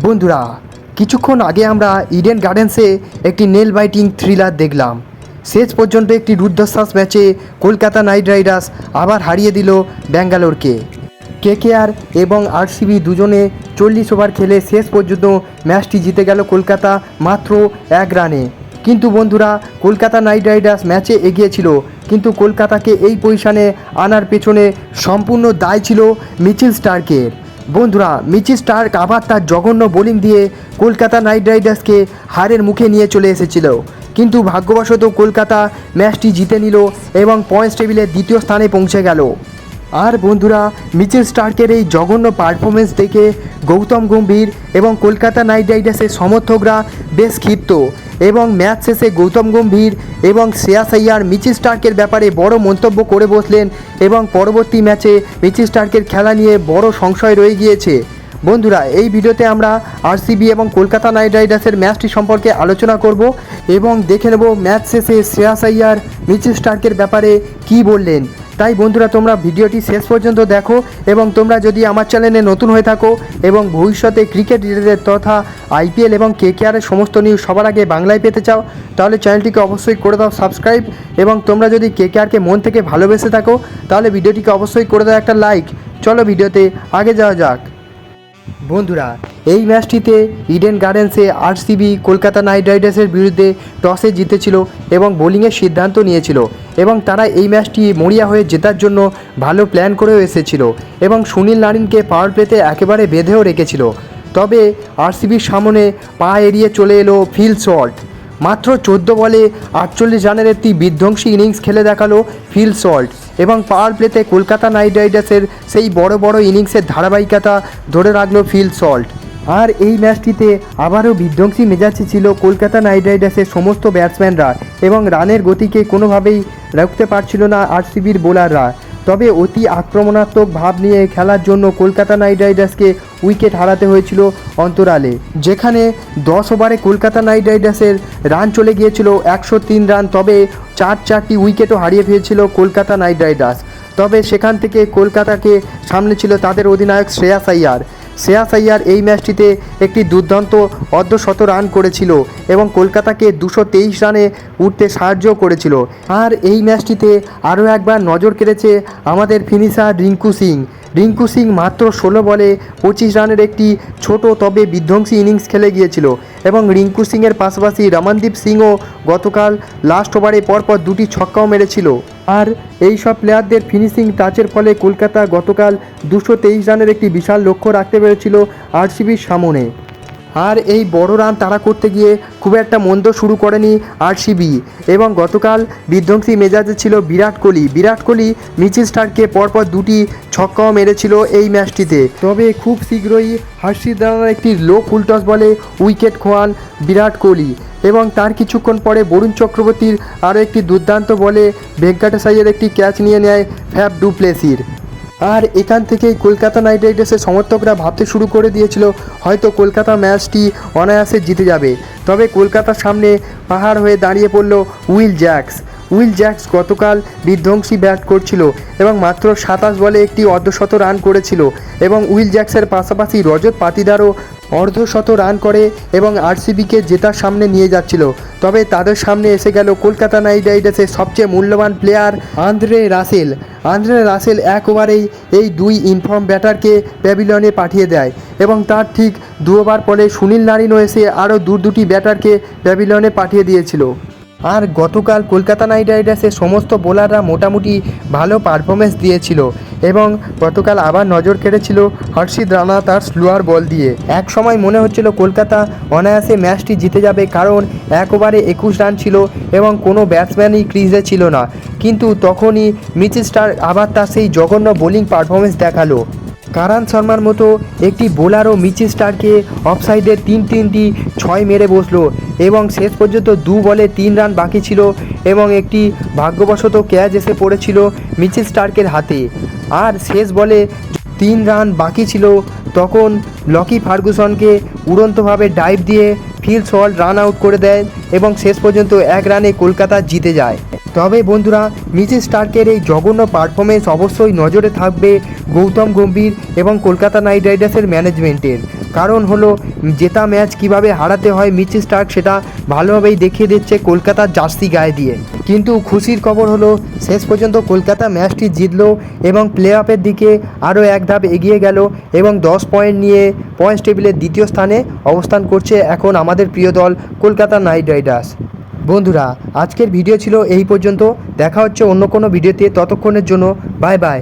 বন্ধুরা, কিছুক্ষণ আগে আমরা ইডেন গার্ডেন্সে একটি নেল বাইটিং থ্রিলার দেখলাম। শেষ পর্যন্ত একটি রুদ্ধশ্বাস ম্যাচে কলকাতা নাইট রাইডার্স আবার হারিয়ে দিল ব্যাঙ্গালোরকে। কেকেআর এবং আরসিবি দুজনে 40 ওভার খেলে শেষ পর্যন্ত ম্যাচটি জিতে গেল কলকাতা মাত্র 1 রানে। কিন্তু বন্ধুরা, কলকাতা নাইট রাইডার্স ম্যাচে এগিয়ে ছিল, কিন্তু কলকাতাকে এই পজিশনে আনার পেছনে সম্পূর্ণ দায় ছিল মিচেল স্টার্কের। বন্ধুরা, মিচেল স্টার্ক আবার তার জঘন্য বোলিং দিয়ে কলকাতা নাইট রাইডার্সকে হারের মুখে নিয়ে চলে এসেছিল, কিন্তু ভাগ্যবশত কলকাতা ম্যাচটি জিতে নিল এবং পয়েন্টস টেবিলে দ্বিতীয় স্থানে পৌঁছে গেল। আর বন্ধুরা, মিচেল স্টার্কের এই জঘন্য পারফরমেন্স দেখে গৌতম গম্ভীর এবং কলকাতা নাইট রাইডার্সের সমর্থকরা বেশ ক্ষিপ্ত এবং ম্যাচ শেষে গৌতম গম্ভীর এবং শ্রেয়াস আইয়ার মিচেল স্টার্কের ব্যাপারে বড় মন্তব্য করে বসলেন এবং পরবর্তী ম্যাচে মিচেল স্টার্কের খেলা নিয়ে বড় সংশয় রয়ে গিয়েছে। বন্ধুরা, এই ভিডিওতে আমরা আরসিবি এবং কলকাতা নাইট রাইডার্সের ম্যাচটি সম্পর্কে আলোচনা করব এবং দেখে নেব ম্যাচ শেষে শ্রেয়াস আইয়ার মিচেল স্টার্কের ব্যাপারে কী বললেন। তাই বন্ধুরা, তোমরা ভিডিওটি শেষ পর্যন্ত দেখো এবং তোমরা যদি আমার চ্যানেলে নতুন হয়ে থাকো এবং ভবিষ্যতে ক্রিকেট রিলেটেড তথা আইপিএল এবং কেকেআরের সমস্ত নিউজ সবার আগে বাংলায় পেতে চাও, তাহলে চ্যানেলটিকে অবশ্যই করে দাও সাবস্ক্রাইব, এবং তোমরা যদি কেকেআরকে মন থেকে ভালোবেসে থাকো তাহলে ভিডিওটিকে অবশ্যই করে দাও একটা লাইক। চলো ভিডিওতে আগে যাওয়া যাক। বন্ধুরা, এই ম্যাচটিতে ইডেন গার্ডেন্সে আরসিবি কলকাতা নাইট রাইডার্সের বিরুদ্ধে টসে জিতেছিল এবং বোলিংয়ের সিদ্ধান্ত নিয়েছিল এবং তারা এই ম্যাচটি মরিয়া হয়ে জেতার জন্য ভালো প্ল্যান করেও এসেছিল এবং সুনীল নারিনকে পাওয়ার প্লেতে একেবারে বেঁধেও রেখেছিল। তবে আরসিবির সামনে পা এড়িয়ে চলে এলো ফিল সল্ট। মাত্র 14 বলে 48 রানের একটি বিধ্বংসী ইনিংস খেলে দেখালো ফিল সল্ট এবং পাওয়ার প্লেতে কলকাতা নাইট রাইডার্সের সেই বড় বড় ইনিংসের ধারাবাহিকতা ধরে রাখলো ফিল সল্ট। আর এই ম্যাচটিতে আবারও বিধ্বংসী মেজাজে ছিল কলকাতা নাইট রাইডার্সের সমস্ত ব্যাটসম্যানরা এবং রানের গতিকে কোনোভাবেই রাখতে পারছিল না আরসিবির বোলাররা। তবে অতি আক্রমণাত্মক ভাব নিয়ে খেলার জন্য কলকাতা নাইট রাইডার্সকে উইকেট হারাতে হয়েছিল অন্তরালে, যেখানে 10 ওভারে কলকাতা নাইট রাইডার্সের রান চলে গিয়েছিল 103 রান। তবে 4টি উইকেটও হারিয়ে ফেলেছিল কলকাতা নাইট রাইডার্স। তবে সেখান থেকে কলকাতাকে সামনে ছিল তাদের অধিনায়ক শ্রেয়াস আইয়ার। শ্রেয়াস আইয়ার এই ম্যাচটিতে একটি দুর্দান্ত অর্ধশত রান করেছিল এবং কলকাতাকে 223 রানে উঠতে সাহায্য করেছিল। আর এই ম্যাচটিতে আরও একবার নজর কেড়েছে আমাদের ফিনিশার রিঙ্কু সিং মাত্র 16 বলে 25 রানের একটি ছোট তবে বিধ্বংসী ইনিংস খেলে গিয়েছিল এবং রিঙ্কু সিংয়ের পাশাপাশি রমনদীপ সিংও গতকাল লাস্ট ওভারে পরপর 2টি ছক্কাও মেরেছিল। আর এই সব প্লেয়ারদের ফিনিশিং টাচের ফলে কলকাতা গতকাল 223 রানের একটি বিশাল লক্ষ্য রাখতে পেরেছিল আরসিবির সামনে। আর এই বড় রান তাড়া করতে গিয়ে খুব একটা মন্দ শুরু করেনি আরসিবি এবং গতকাল বিধ্বংসী মেজাজে ছিল বিরাট কোহলি মিচেল স্টার্ককে পরপর 2টি ছক্কাও মেরেছিল এই ম্যাচটিতে। তবে খুব শীঘ্রই হর্ষিত রানার একটি লো ফুল টস বলে উইকেট খোয়ান বিরাট কোহলি এবং তার কিছুক্ষণ পরে বরুণ চক্রবর্তীর আরও একটি দুর্দান্ত বলে ভেঙ্কটেশ আইয়ার একটি ক্যাচ নিয়ে নেয় ফ্যাফ ডু প্লেসির। আর এখান থেকেই কলকাতা নাইট রাইডার্সের সমর্থকরা ভাবতে শুরু করে দিয়েছিল হয়তো কলকাতা ম্যাচটি অনায়াসে জিতে যাবে। তবে কলকাতার সামনে পাহাড় হয়ে দাঁড়িয়ে পড়ল উইল জ্যাক্স গতকাল বিধ্বংসী ব্যাট করছিল এবং মাত্র 27 বলে একটি অর্ধশত রান করেছিল এবং উইল জ্যাক্সের পাশাপাশি রজত পাতিদারও অর্ধশত রান করে এবং আরসিবিকে জেতার সামনে নিয়ে যাচ্ছিল। তবে তাদের সামনে এসে গেল কলকাতা নাইট রাইডার্সের সবচেয়ে মূল্যবান প্লেয়ার আন্দ্রে রাসেল এক ওভারেই এই 2 ইনফর্ম ব্যাটারকে প্যাভিলিয়নে পাঠিয়ে দেয় এবং তার ঠিক 2 ওভার পরে সুনীল নারিনও এসে আরও 2টি ব্যাটারকে প্যাভিলিয়নে পাঠিয়ে দিয়েছিল। আর গতকাল কলকাতা নাইট রাইডার্সের সমস্ত বোলাররা মোটামুটি ভালো পারফরমেন্স দিয়েছিল এবং গতকাল আবার নজর কেড়েছিল হর্ষিত রানা তার স্লোয়ার বল দিয়ে। এক সময় মনে হচ্ছিল কলকাতা অনায়াসে ম্যাচটি জিতে যাবে, কারণ 1 ওভারে 21 রান ছিল এবং কোনো ব্যাটসম্যানই ক্রিজে ছিল না। কিন্তু তখনই মিচেল স্টার্ক আবার তার সেই জঘন্য বোলিং পারফরমেন্স দেখালো। কারান শর্মার মতো একটি বোলারও মিচেল স্টার্ককে অফসাইডের 3টি 6 মেরে বসলো এবং শেষ পর্যন্ত 2 বলে 3 রান বাকি ছিল এবং একটি ভাগ্যবশত ক্যাচ এসে পড়েছিল মিচেল স্টার্কের হাতে। আর শেষ বলে 3 রান বাকি ছিল, তখন লকি ফার্গুসনকে উড়ন্তভাবে ডাইভ দিয়ে ফিল সল্ট রান আউট করে দেয় এবং শেষ পর্যন্ত 1 রানে কলকাতা জিতে যায়। তবে বন্ধুরা, মিচেল স্টার্কের এই জঘন্য পারফরমেন্স অবশ্যই নজরে থাকবে গৌতম গম্ভীর এবং কলকাতা নাইট রাইডার্সের ম্যানেজমেন্টের। কারণ হলো জেতা ম্যাচ কিভাবে হারাতে হয় মিচেল স্টার্ক সেটা ভালোভাবেই দেখিয়ে দিচ্ছে কলকাতার জার্সি গায়ে দিয়ে। কিন্তু খুশির খবর হলো শেষ পর্যন্ত কলকাতা ম্যাচটি জিতলো এবং প্লে অফের দিকে আরও এক ধাপ এগিয়ে গেল এবং 10 পয়েন্ট নিয়ে পয়েন্টস টেবিলের দ্বিতীয় স্থানে অবস্থান করছে এখন আমাদের প্রিয় দল কলকাতা নাইট রাইডার্স। বন্ধুরা, আজকের ভিডিও ছিল এই পর্যন্ত। দেখা হচ্ছে অন্য কোনো ভিডিওতে, ততক্ষণের জন্য বাই বাই।